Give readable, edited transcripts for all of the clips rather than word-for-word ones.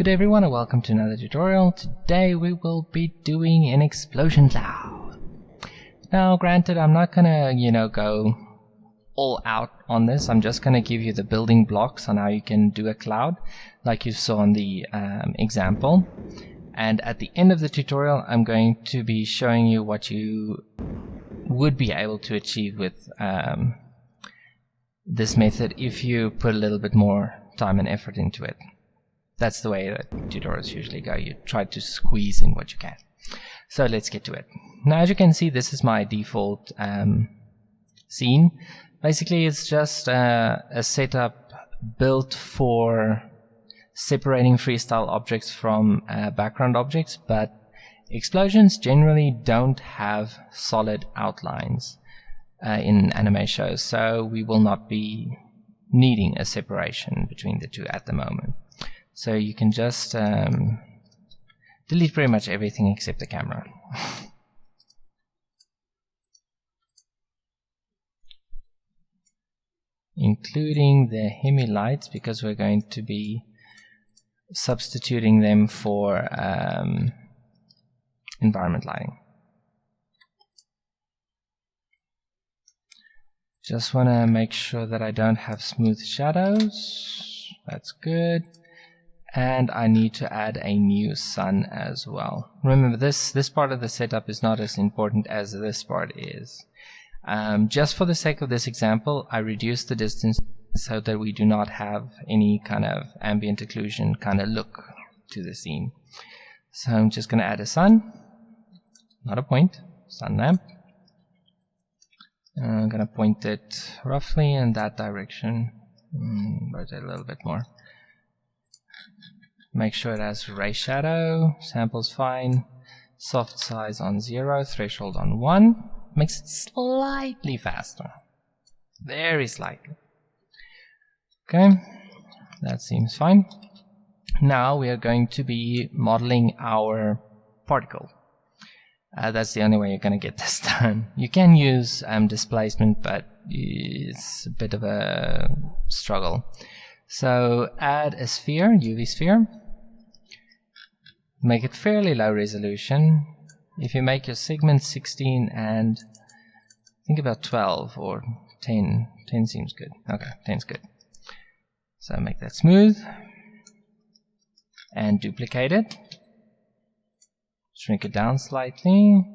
Good day everyone and welcome to another tutorial. Today we will be doing an explosion cloud. Now granted, I'm not gonna go all out on this. I'm just gonna give you the building blocks on how you can do a cloud like you saw on the example, and at the end of the tutorial I'm going to be showing you what you would be able to achieve with this method if you put a little bit more time and effort into it. That's the way that tutorials usually go. You try to squeeze in what you can. So let's get to it. Now, as you can see, this is my default scene. Basically, it's just a setup built for separating freestyle objects from background objects, but explosions generally don't have solid outlines in anime shows, so we will not be needing a separation between the two at the moment. So you can just delete pretty much everything except the camera. Including the Hemi lights, because we're going to be substituting them for environment lighting. Just want to make sure that I don't have smooth shadows. That's good. And I need to add a new sun as well. Remember, this part of the setup is not as important as this part is. Just for the sake of this example, I reduced the distance so that we do not have any kind of ambient occlusion kind of look to the scene. So I'm just going to add a sun, not a point, sun lamp. I'm going to point it roughly in that direction. Rotate a little bit more. Make sure it has ray shadow, sample's fine, soft size on 0, threshold on 1. Makes it slightly faster. Very slightly. Okay, that seems fine. Now we are going to be modeling our particle. That's the only way you're going to get this done. You can use displacement, but it's a bit of a struggle. So add a sphere, UV sphere. Make it fairly low resolution. If you make your segments 16 and think about 12 or 10, 10 seems good. Okay, 10 is good. So make that smooth and duplicate it. Shrink it down slightly.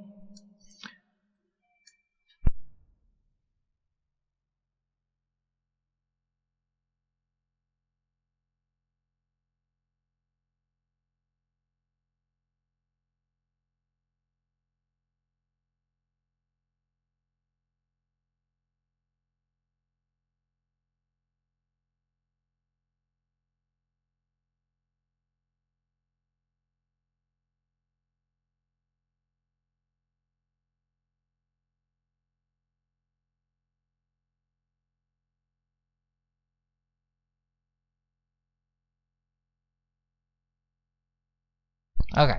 Okay,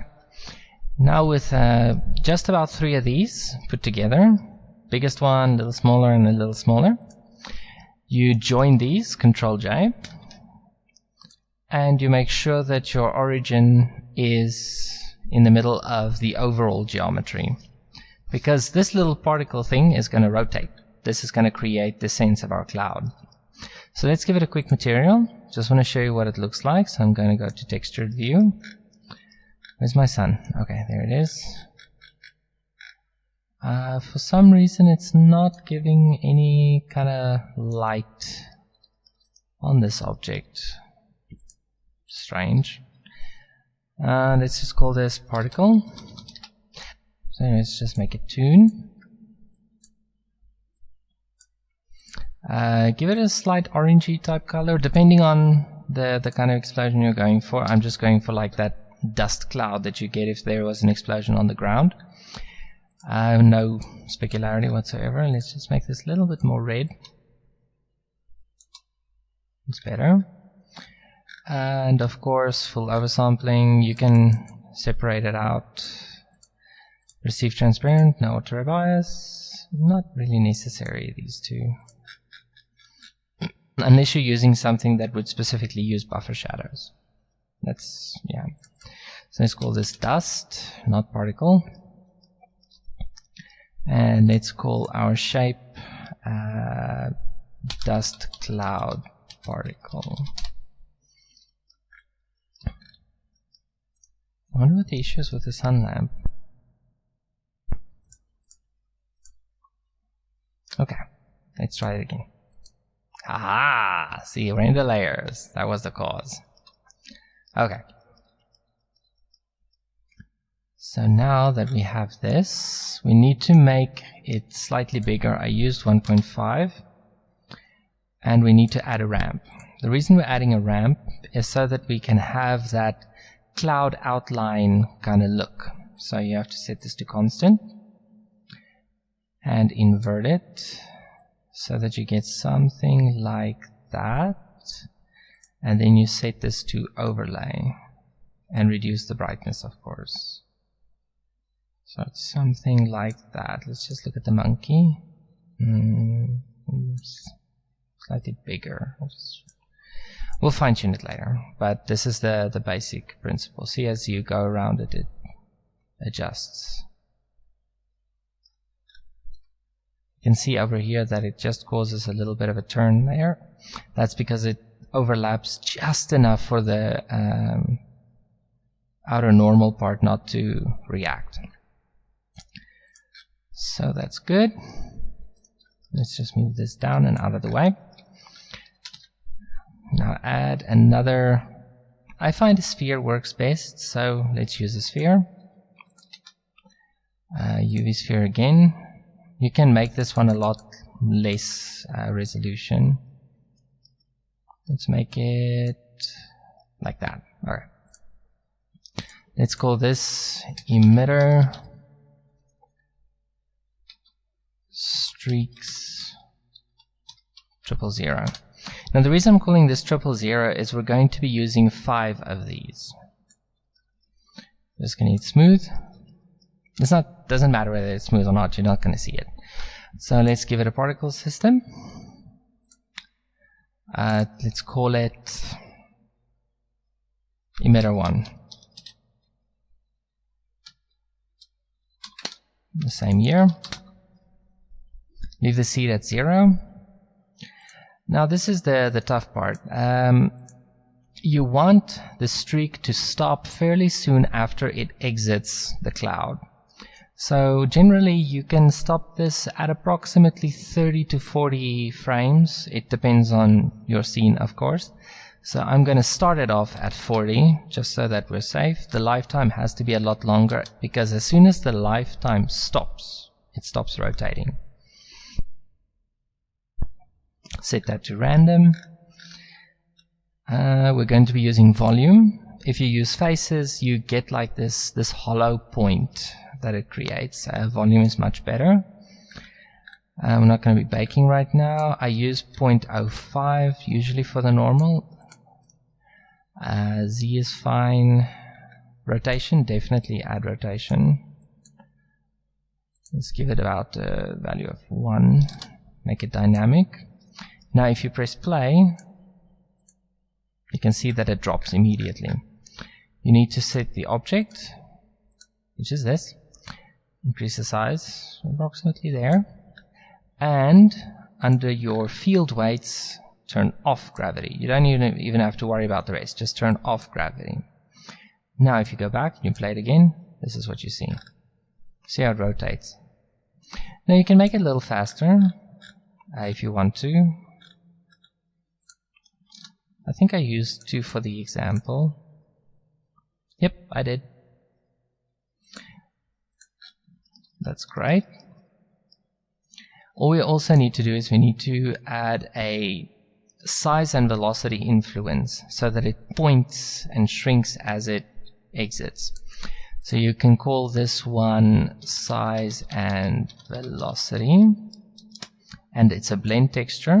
now with just about 3 of these put together, biggest one, a little smaller and a little smaller, you join these, Control J, and you make sure that your origin is in the middle of the overall geometry, because this little particle thing is going to rotate. This is going to create the sense of our cloud. So let's give it a quick material. Just want to show you what it looks like, so I'm going to go to Textured View. Where's my sun? Okay, there it is. For some reason it's not giving any kind of light on this object. Strange. Let's just call this particle. So let's just make it toon. Give it a slight orangey type color, depending on the kind of explosion you're going for. I'm just going for like that dust cloud that you get if there was an explosion on the ground. No specularity whatsoever. Let's just make this a little bit more red. It's better. And of course, full oversampling. You can separate it out. Receive transparent, no auto bias. Not really necessary, these two. Unless you're using something that would specifically use buffer shadows. That's, yeah. So let's call this dust, not particle. And let's call our shape dust cloud particle. I wonder what the issue is with the sun lamp. Okay, let's try it again. Haha! See, we're in the layers. That was the cause. Okay. So now that we have this, we need to make it slightly bigger. I used 1.5. And we need to add a ramp. The reason we're adding a ramp is so that we can have that cloud outline kind of look. So you have to set this to constant and invert it so that you get something like that. And then you set this to overlay and reduce the brightness, of course. So it's something like that. Let's just look at the monkey. Slightly bigger. We'll fine tune it later, but this is the basic principle. See, as you go around it, it adjusts. You can see over here that it just causes a little bit of a turn there. That's because it overlaps just enough for the outer normal part not to react. So that's good. Let's just move this down and out of the way. Now add another. I find a sphere works best, so let's use a sphere. UV sphere again. You can make this one a lot less resolution. Let's make it like that. All right. Let's call this emitter streaks 000. Now the reason I'm calling this 000 is we're going to be using 5 of these. Just gonna need smooth. It's not, doesn't matter whether it's smooth or not, you're not gonna see it. So let's give it a particle system. Let's call it emitter 1. The same year. Leave the seed at 0. Now this is the tough part. You want the streak to stop fairly soon after it exits the cloud. So generally you can stop this at approximately 30 to 40 frames. It depends on your scene, of course. So I'm going to start it off at 40 just so that we're safe. The lifetime has to be a lot longer because as soon as the lifetime stops, it stops rotating. Set that to random. We're going to be using volume. If you use faces, you get like this hollow point that it creates. Volume is much better. We're not going to be baking right now. I use 0.05 usually for the normal. Z is fine. Rotation, definitely add rotation. Let's give it about a value of 1. Make it dynamic. Now if you press play, you can see that it drops immediately. You need to set the object, which is this. Increase the size approximately there. And under your field weights, turn off gravity. You don't even have to worry about the rest. Just turn off gravity. Now if you go back, you play it again, this is what you see. See how it rotates. Now you can make it a little faster if you want to. I think I used 2 for the example. Yep, I did. That's great. All we also need to do is we need to add a size and velocity influence so that it points and shrinks as it exits. So you can call this one size and velocity, and it's a blend texture.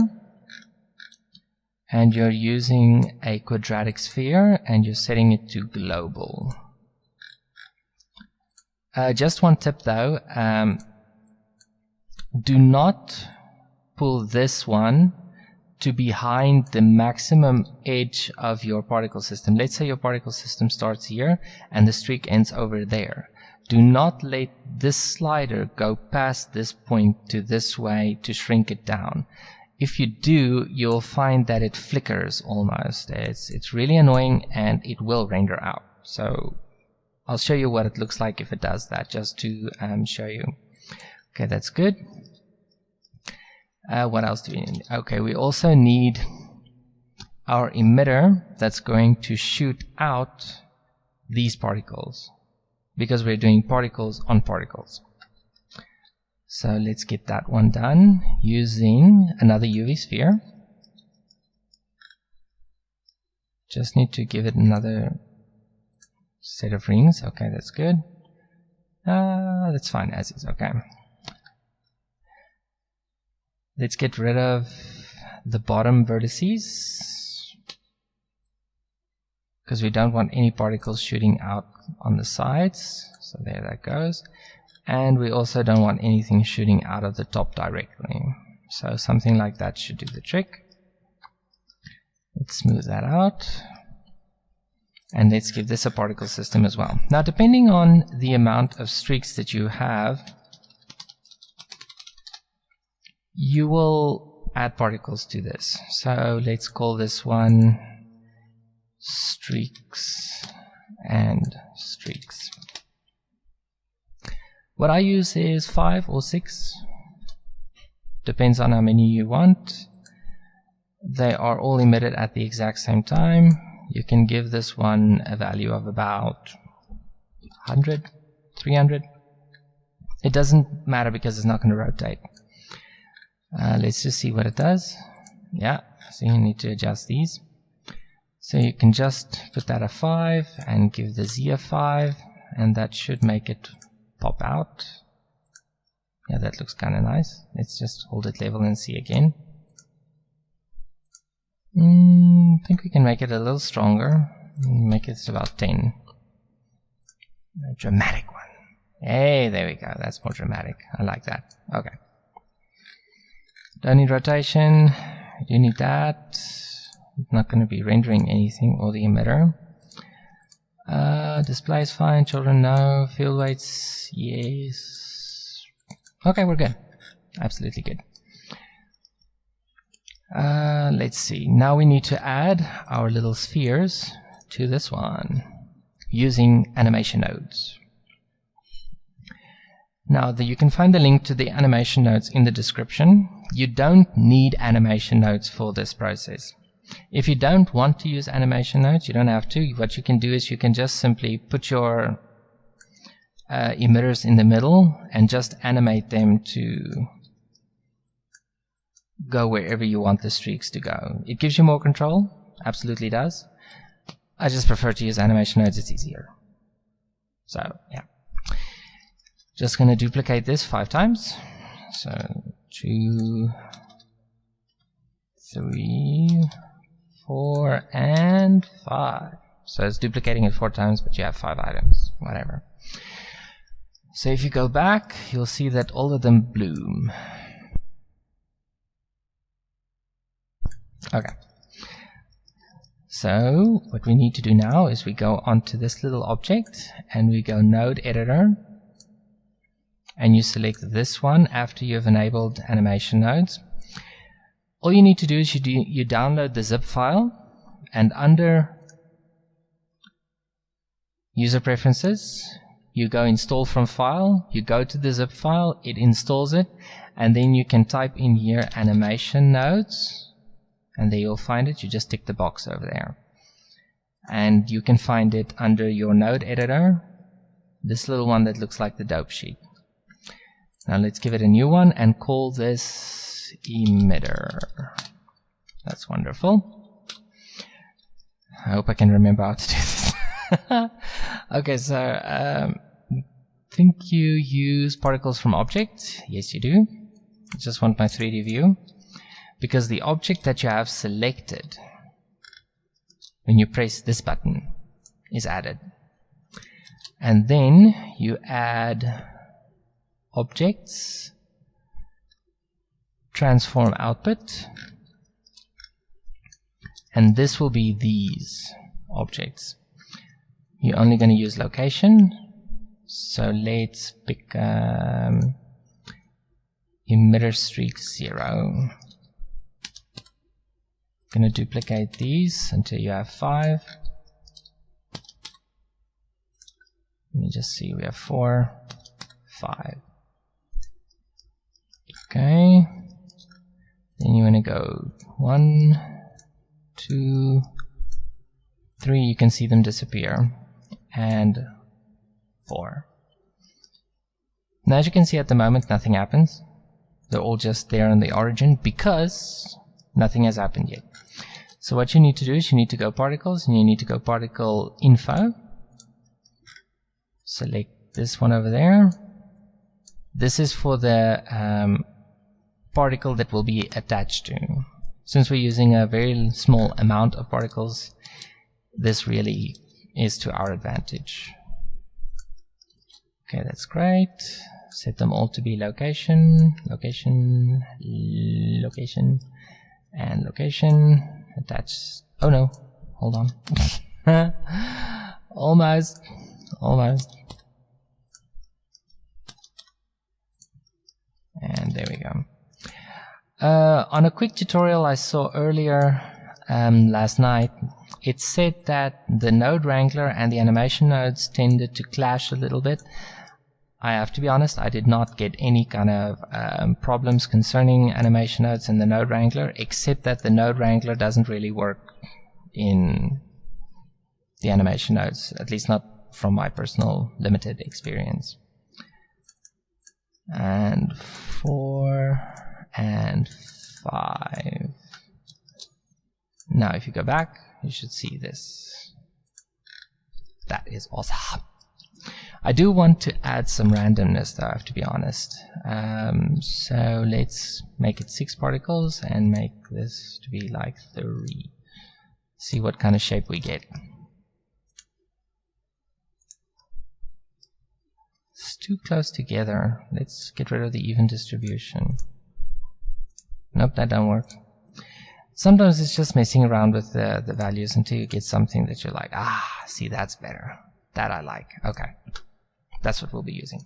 And you're using a quadratic sphere and you're setting it to global. Just one tip though, do not pull this one to behind the maximum edge of your particle system. Let's say your particle system starts here and the streak ends over there. Do not let this slider go past this point to this way to shrink it down. If you do, you'll find that it flickers almost. It's really annoying, and it will render out. So I'll show you what it looks like if it does that, just to show you. Okay, that's good. What else do we need? Okay, we also need our emitter that's going to shoot out these particles, because we're doing particles on particles. So let's get that one done using another UV sphere. Just need to give it another set of rings. Okay, that's good. That's fine as is. Okay. Let's get rid of the bottom vertices, because we don't want any particles shooting out on the sides. So there that goes. And we also don't want anything shooting out of the top directly. So something like that should do the trick. Let's smooth that out. And let's give this a particle system as well. Now, depending on the amount of streaks that you have, you will add particles to this. So let's call this one streaks and streaks. What I use is 5 or 6. Depends on how many you want. They are all emitted at the exact same time. You can give this one a value of about 100, 300. It doesn't matter because it's not going to rotate. Let's just see what it does. Yeah, so you need to adjust these. So you can just put that a 5 and give the Z a 5, and that should make it pop out. Yeah, that looks kind of nice. Let's just hold it level and see again. I think we can make it a little stronger. Make it about 10. A dramatic one. Hey, there we go. That's more dramatic. I like that. Okay. Don't need rotation. You do need that. It's not going to be rendering anything, or the emitter. Display is fine. Children, no. Field weights, yes. Okay, we're good. Absolutely good. Let's see. Now we need to add our little spheres to this one using animation nodes. Now, you can find the link to the animation nodes in the description. You don't need animation nodes for this process. If you don't want to use animation nodes, you don't have to. What you can do is you can just simply put your emitters in the middle and just animate them to go wherever you want the streaks to go. It gives you more control. Absolutely does. I just prefer to use animation nodes. It's easier. So, yeah. Just going to duplicate this 5 times. So, 2, 3, 4, and 5. So it's duplicating it 4 times, but you have 5 items, whatever. So if you go back, you'll see that all of them bloom. Okay. So what we need to do now is we go onto this little object and we go Node Editor, and you select this one after you've enabled animation nodes. All you need to do is you download the zip file, and under User Preferences, you go Install from File, you go to the zip file, it installs it, and then you can type in here animation nodes, and there you'll find it. You just tick the box over there. And you can find it under your node editor, this little one that looks like the dope sheet. Now let's give it a new one and call this emitter. That's wonderful. I hope I can remember how to do this. Okay, so I think you use particles from object. Yes, you do. I just want my 3D view, because the object that you have selected when you press this button is added. And then you add objects, transform output, and this will be these objects. You're only going to use location, so let's pick emitter streak 0. Going to duplicate these until you have 5. Let me just see, we have 4, 5. Okay, then you want to go 1, 2, 3, you can see them disappear, and 4. Now as you can see at the moment nothing happens. They're all just there in the origin because nothing has happened yet. So what you need to do is you need to go particles, and you need to go particle info. Select this one over there. This is for the particle that will be attached to. Since we're using a very small amount of particles, this really is to our advantage. Okay, that's great. Set them all to be location, location, location, and location. Attach. Oh no, hold on. Almost. And there we go. On a quick tutorial I saw earlier last night, it said that the node wrangler and the animation nodes tended to clash a little bit. I have to be honest, I did not get any kind of problems concerning animation nodes and the node wrangler, except that the node wrangler doesn't really work in the animation nodes, at least not from my personal limited experience. And 4 and 5. Now if you go back, you should see this. That is awesome. I do want to add some randomness though, I have to be honest. So let's make it 6 particles and make this to be like 3. See what kind of shape we get. It's too close together. Let's get rid of the even distribution. Nope, that don't work. Sometimes it's just messing around with the values until you get something that you're like, ah, see, that's better. That I like. Okay. That's what we'll be using.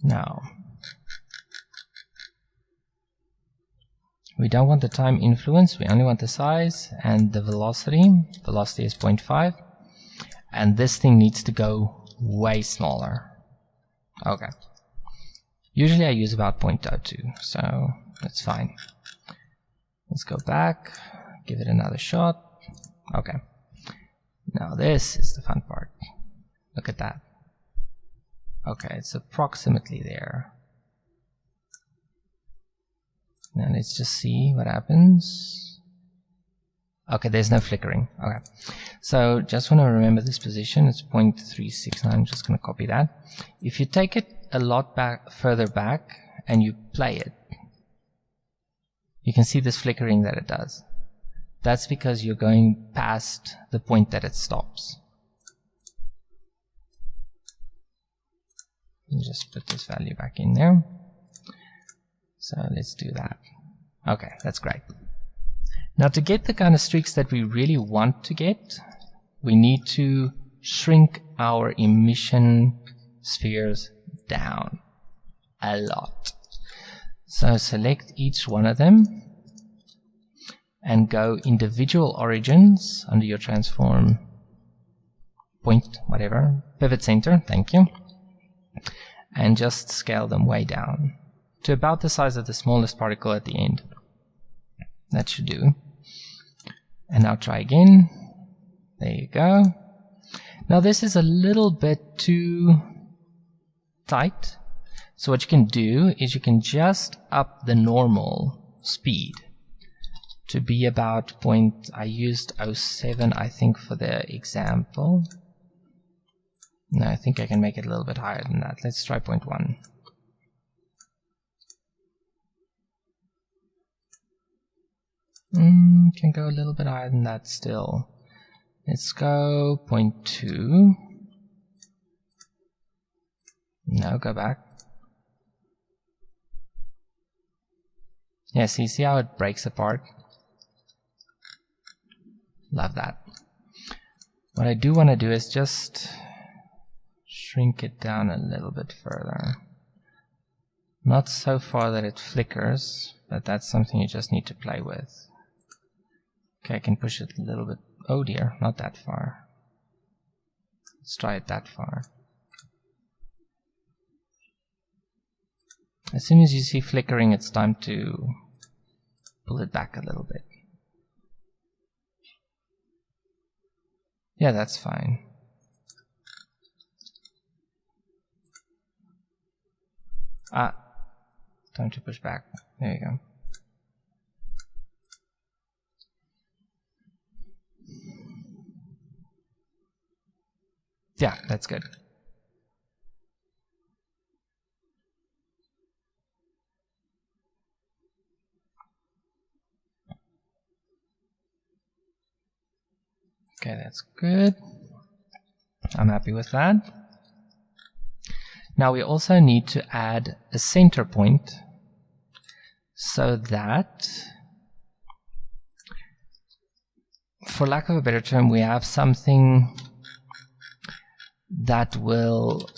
Now, we don't want the time influence, we only want the size and the velocity. Velocity is 0.5. And this thing needs to go way smaller. Okay. Usually I use about 0.02, so that's fine. Let's go back, give it another shot. Okay. Now this is the fun part. Look at that. Okay, it's approximately there. Now let's just see what happens. Okay, there's no flickering. Okay, so just want to remember this position. It's 0.369. I'm just going to copy that. If you take it a lot further back and you play it, you can see this flickering that it does. That's because you're going past the point that it stops. Let me just put this value back in there. So let's do that. Okay, that's great. Now to get the kind of streaks that we really want to get, we need to shrink our emission spheres down a lot. So select each one of them and go individual origins under your transform point, whatever, pivot center, thank you, and just scale them way down to about the size of the smallest particle at the end. That should do. And now try again. There you go. Now this is a little bit too tight. So what you can do is you can just up the normal speed to be about I used 0.07 I think for the example. No, I think I can make it a little bit higher than that. Let's try 0.1. Can go a little bit higher than that still. Let's go 0.2. No, go back. Yes, you see how it breaks apart? Love that. What I do want to do is just shrink it down a little bit further. Not so far that it flickers, but that's something you just need to play with. Okay, I can push it a little bit. Oh dear, not that far. Let's try it that far. As soon as you see flickering, it's time to pull it back a little bit. Yeah, that's fine. Time to push back. There you go. Yeah, that's good. Okay, that's good. I'm happy with that. Now we also need to add a center point so that, for lack of a better term, we have something that will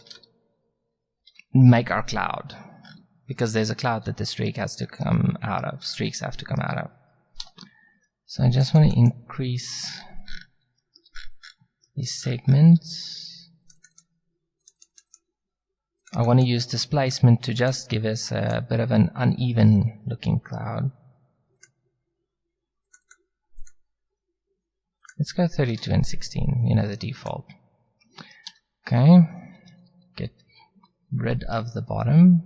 make our cloud, because there's a cloud that the streak has to come out of, streaks have to come out of. So I just want to increase these segments. I want to use displacement to just give us a bit of an uneven looking cloud. Let's go 32 and 16, you know, the default. Okay, get rid of the bottom.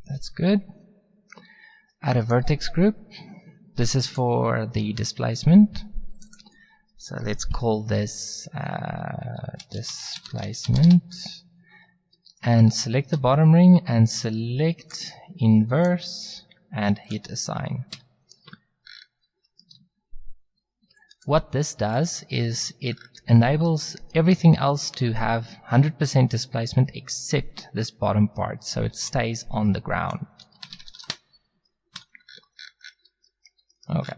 That's good. Add a vertex group. This is for the displacement. So let's call this displacement, and select the bottom ring and select inverse and hit assign. What this does is it enables everything else to have 100% displacement except this bottom part, so it stays on the ground. Okay,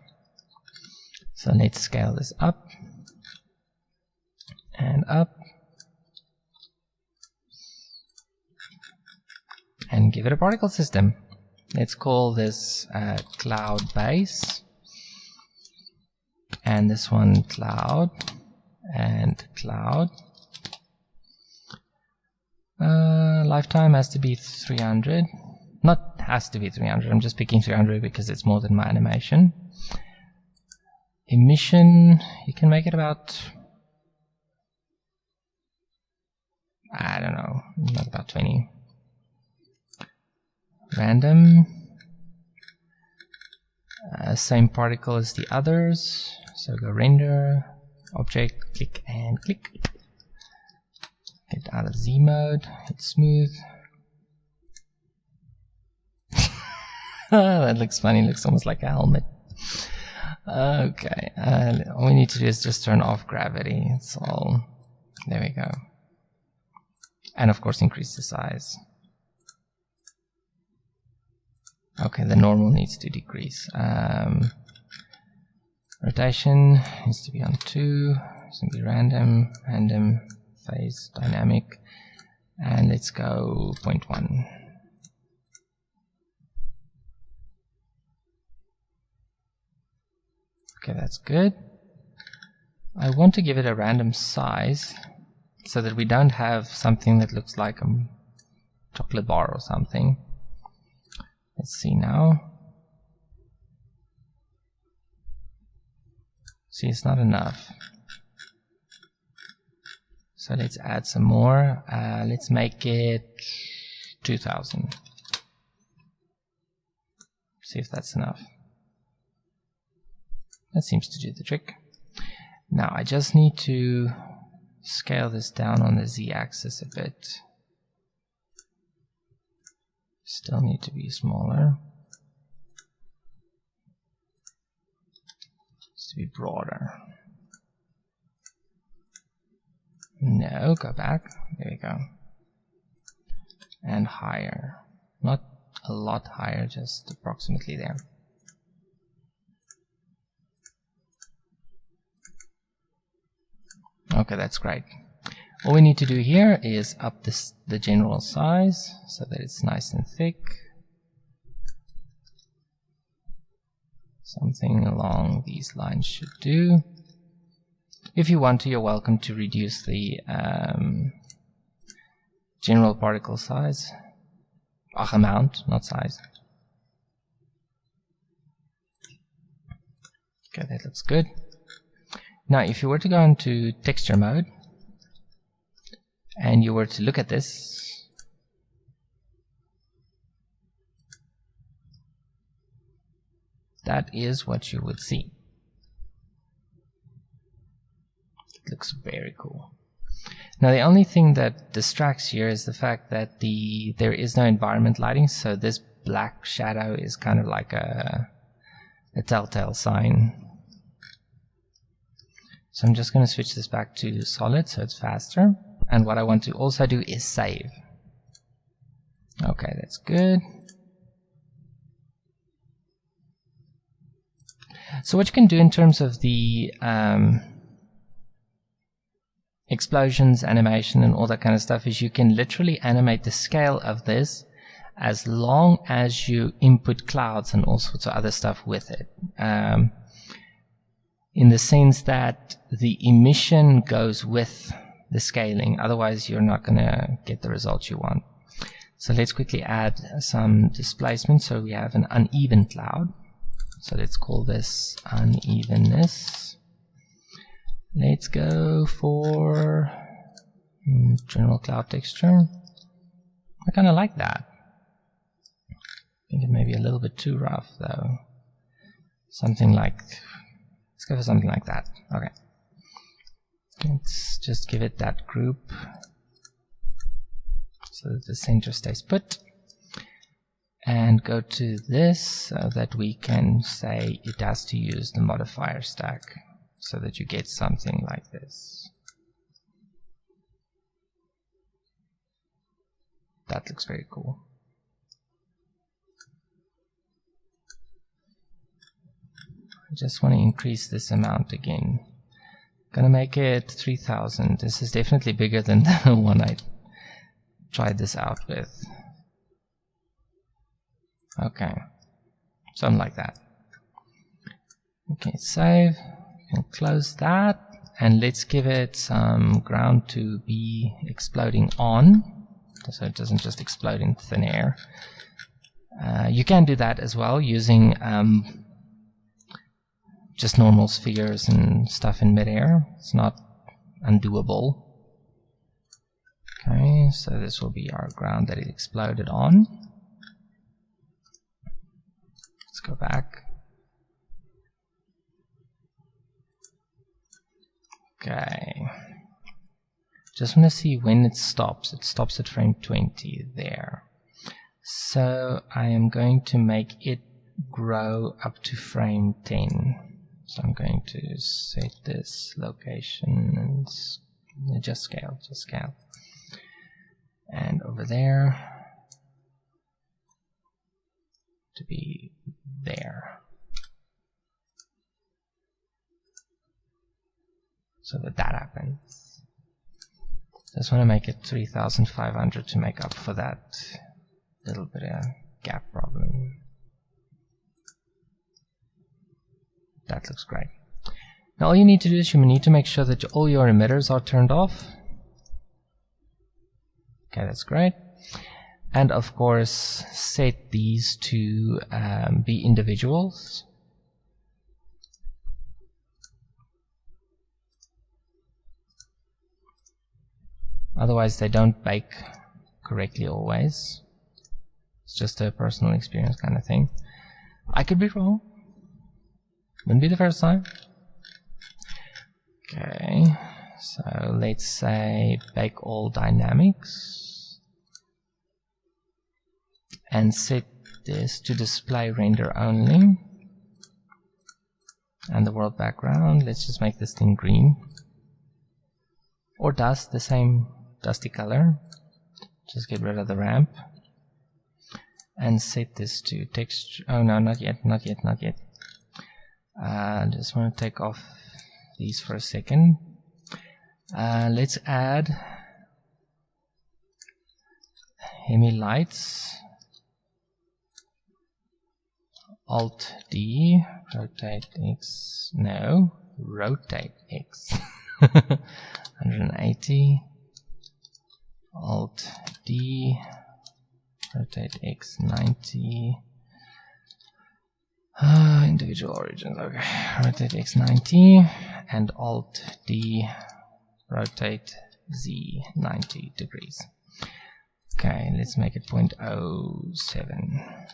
so let's scale this up and up and give it a particle system. Let's call this cloud base, and this one cloud and cloud. Lifetime has to be 300. Not has to be 300, I'm just picking 300 because it's more than my animation. Emission, you can make it about, I don't know, like about 20. Random, same particle as the others, so go render, object, click and click. Get out of Z mode, hit smooth. That looks funny, looks almost like a helmet. Okay, all we need to do is just turn off gravity. It's all, there we go. And of course increase the size. Okay, the normal needs to decrease. Rotation needs to be on 2. It's going to be random, random, phase, dynamic. And let's go 0.1. Okay, that's good. I want to give it a random size so that we don't have something that looks like a chocolate bar or something. Let's see now. See, it's not enough. So let's add some more. Let's make it 2000. See if that's enough. That seems to do the trick. Now I just need to scale this down on the z-axis a bit. Still need to be smaller. Needs to be broader. No, go back. There we go. and higher. Not a lot higher, just approximately there. Okay, that's great. All we need to do here is up the general size so that it's nice and thick. Something along these lines should do. If you want to, you're welcome to reduce the general particle size. Amount, not size. Okay, that looks good. Now, if you were to go into texture mode and you were to look at this, that is what you would see. It looks very cool. Now, the only thing that distracts here is the fact that there is no environment lighting, so this black shadow is kind of like a telltale sign. So I'm just going to switch this back to solid so it's faster. And what I want to also do is save. Okay, that's good. So what you can do in terms of the explosions, animation, and all that kind of stuff is you can literally animate the scale of this as long as you input clouds and all sorts of other stuff with it. In the sense that the emission goes with the scaling, otherwise you're not going to get the results you want. So let's quickly add some displacement. So we have an uneven cloud. So let's call this unevenness. Let's go for general cloud texture. I kind of like that. I think it may be a little bit too rough though. Something like, let's go for something like that. Okay. Let's just give it that group so that the center stays put. And go to this so that we can say it has to use the modifier stack so that you get something like this. That looks very cool. I just want to increase this amount again. Gonna make it 3000. This is definitely bigger than the one I tried this out with. Okay, something like that. Okay, save and close that, and let's give it some ground to be exploding on, so it doesn't just explode in thin air. You can do that as well using just normal spheres and stuff in midair. It's not undoable. Okay, so this will be our ground that it exploded on. Let's go back. Okay. Just want to see when it stops. It stops at frame 20 there. So I am going to make it grow up to frame 10. So I'm going to set this location and just scale. And over there to be there. So that happens. Just want to make it 3500 to make up for that little bit of gap problem. That looks great. Now all you need to do is you need to make sure that all your emitters are turned off. Okay, that's great. And of course set these to be individuals. Otherwise they don't bake correctly always. It's just a personal experience kind of thing. I could be wrong. Wouldn't be the first time. Okay, so let's say bake all dynamics and set this to display render only. And the world background, let's just make this thing green or dust, the same dusty color. Just get rid of the ramp and set this to texture. Oh no, not yet. Just want to take off these for a second. Let's add Hemi lights. Alt D, rotate X, no, rotate X. 180. Alt D, rotate X 90. Individual origins, okay. Rotate X 90 and Alt D, rotate Z 90 degrees. Okay, let's make it 0.07.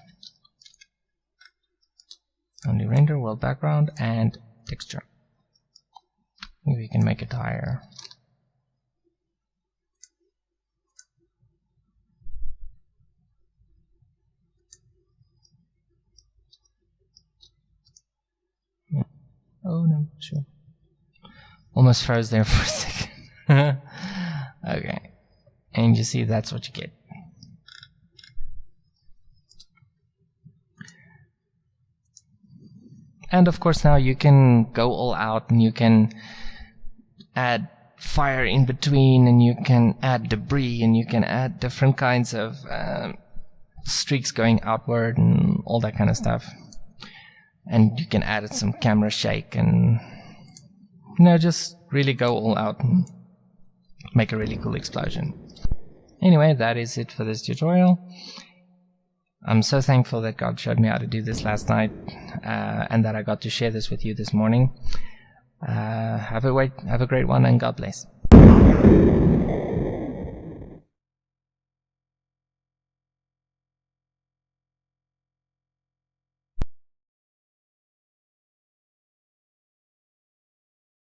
Only render, world background, and texture. Maybe we can make it higher. Oh no, sure. Almost froze there for a second. Okay, and you see that's what you get. And of course now you can go all out and you can add fire in between, and you can add debris, and you can add different kinds of streaks going outward and all that kind of stuff. And you can add some camera shake and, you know, just really go all out and make a really cool explosion. Anyway, that is it for this tutorial. I'm so thankful that God showed me how to do this last night, and that I got to share this with you this morning. Have a great one, and God bless.